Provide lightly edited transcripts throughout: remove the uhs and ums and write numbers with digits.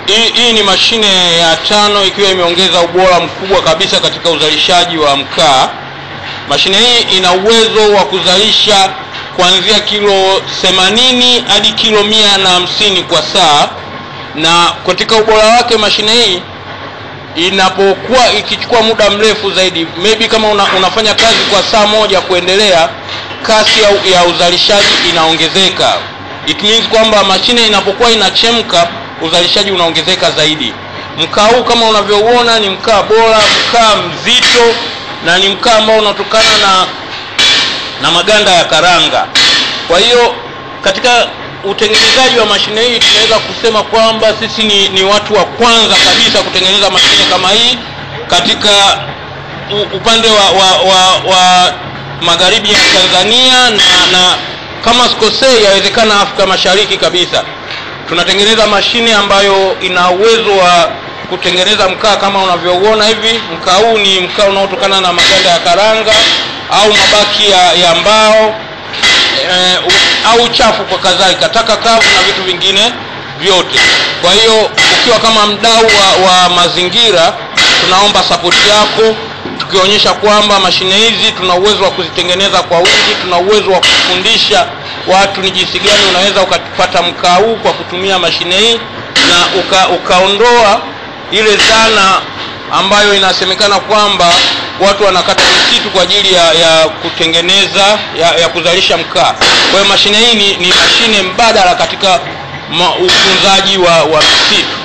Hii ni mashine ya 5 ikiwa imeongeza ubora mkubwa kabisa katika uzalishaji wa mkaa. Mashine hii ina uwezo wa kuzalisha kuanzia kilo 80 hadi kilo 150 kwa saa, na katika ubora wake mashine hii inapokuwa ikichukua muda mrefu zaidi, maybe kama unafanya kazi kwa saa moja kuendelea, kasi ya uzalishaji inaongezeka. It means kwamba mashine inapokuwa inachemka, uzalishaji unaongezeka zaidi. Mkaa huu kama unavyoona ni mkaa bora, mkaa mzito, na ni mkaa ambao unatokana na maganda ya karanga. Kwa hiyo katika utengenezaji wa mashine hii tunaweza kusema kwamba sisi ni watu wa kwanza kabisa kutengeneza mashine kama hii katika upande wa magharibi ya Tanzania, na kama sikosei yawezekana Afrika Mashariki kabisa. Tunatengeneza mashine ambayo ina uwezo wa kutengeneza mkaa kama unavyoona hivi. Mkaa huu ni mkaa unaotokana na maganda ya karanga au mabaki ya mbao au chafu kwa kadhalika, taka kavu na vitu vingine vyote. Kwa hiyo ukiwa kama mdau wa mazingira, tunaomba support yako, tukionyesha kwamba mashine hizi tuna uwezo wa kuzitengeneza kwa wingi, tuna uwezo wa kufundisha watu ni jinsi gani unaweza ukapata mkaa huu kwa kutumia mashine hii, na ukaondoa ile dhana ambayo inasemekana kwamba watu wanakata misitu kwa ajili ya kutengeneza ya kuzalisha mkaa. Kwa hiyo mashine hii ni mashine mbadala katika utunzaji wa misitu.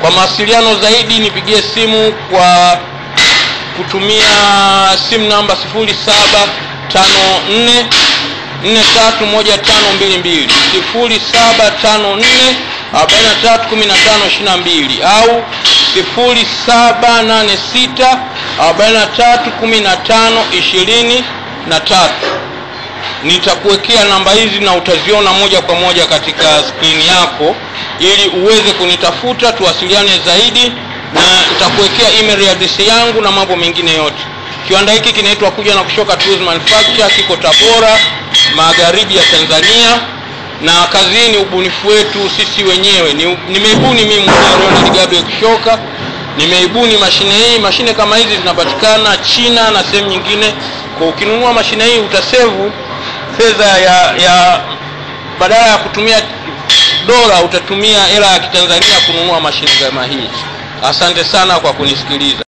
Kwa mawasiliano zaidi nipigie simu kwa kutumia simu namba 0754 431522 0754 431522 au 0786 431523. Nitakuwekea namba hizi na utaziona moja kwa moja katika skrini yako ili uweze kunitafuta, tuwasiliane zaidi, na nitakuwekea email address yangu na mambo mengine yote. Kiwanda hiki kinaitwa Kuja na Kushoka Tools Manufacture, kiko Tabora, magharibi ya Tanzania, na kazi hii ni ubunifu wetu sisi wenyewe. Nimeibuni mimi mwenyewe Ronald Gabriel Kushoka. Nimeibuni mashine hii. Mashine kama hizi zinapatikana China na sehemu nyingine. Kwa ukinunua mashine hii utasevu fedha ya badala ya kutumia dola utatumia hela ya Kitanzania kununua mashine kama hii. Asante sana kwa kunisikiliza.